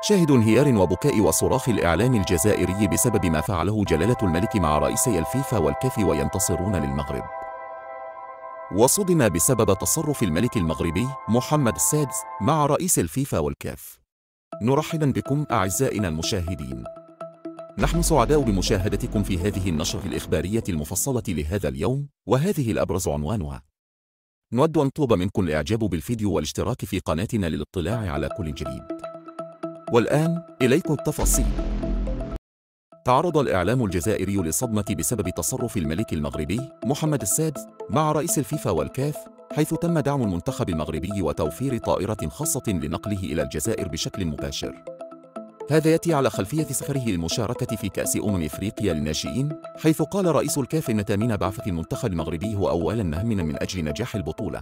شاهد انهيار وبكاء وصراخ الإعلام الجزائري بسبب ما فعله جلالة الملك مع رئيسي الفيفا والكاف وينتصرون للمغرب. وصدم بسبب تصرف الملك المغربي محمد السادس مع رئيس الفيفا والكاف. نرحب بكم أعزائنا المشاهدين. نحن سعداء بمشاهدتكم في هذه النشرة الإخبارية المفصلة لهذا اليوم، وهذه الأبرز عنوانها. نود أن نطلب منكم الإعجاب بالفيديو والاشتراك في قناتنا للاطلاع على كل جديد. والآن إليكم التفاصيل. تعرض الإعلام الجزائري للصدمة بسبب تصرف الملك المغربي محمد السادس مع رئيس الفيفا والكاف، حيث تم دعم المنتخب المغربي وتوفير طائرة خاصة لنقله إلى الجزائر بشكل مباشر. هذا يأتي على خلفية سفره للمشاركة في كأس إفريقيا للناشئين، حيث قال رئيس الكاف إن تأمين بعثة المنتخب المغربي هو أولاً أهم من أجل نجاح البطولة.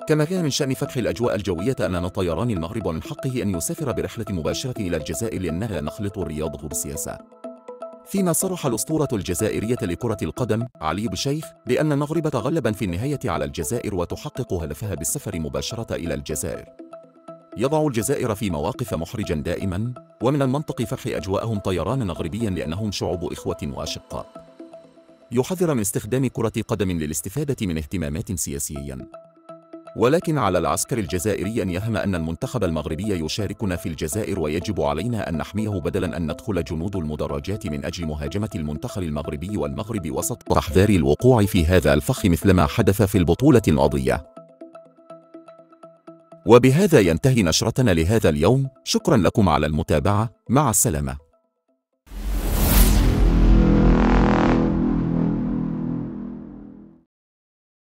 كما كان من شأن فتح الأجواء الجوية أمام طيران المغرب، ومن حقه أن يسافر برحلة مباشرة إلى الجزائر لأننا لا نخلط الرياضة بالسياسة. فيما صرح الأسطورة الجزائرية لكرة القدم علي بشيخ بأن المغرب تغلب في النهاية على الجزائر وتحقق هدفها بالسفر مباشرة إلى الجزائر. يضع الجزائر في مواقف محرجة دائما، ومن المنطق فتح أجواءهم طيرانا مغربيا لأنهم شعوب إخوة وأشقاء. يحذر من استخدام كرة قدم للاستفادة من اهتمامات سياسية. ولكن على العسكر الجزائري أن يفهم أن المنتخب المغربي يشاركنا في الجزائر، ويجب علينا أن نحميه بدلاً أن ندخل جنود المدرجات من أجل مهاجمة المنتخب المغربي، والمغرب وسط تحذير الوقوع في هذا الفخ مثلما حدث في البطولة الماضية. وبهذا ينتهي نشرتنا لهذا اليوم، شكراً لكم على المتابعة، مع السلامة.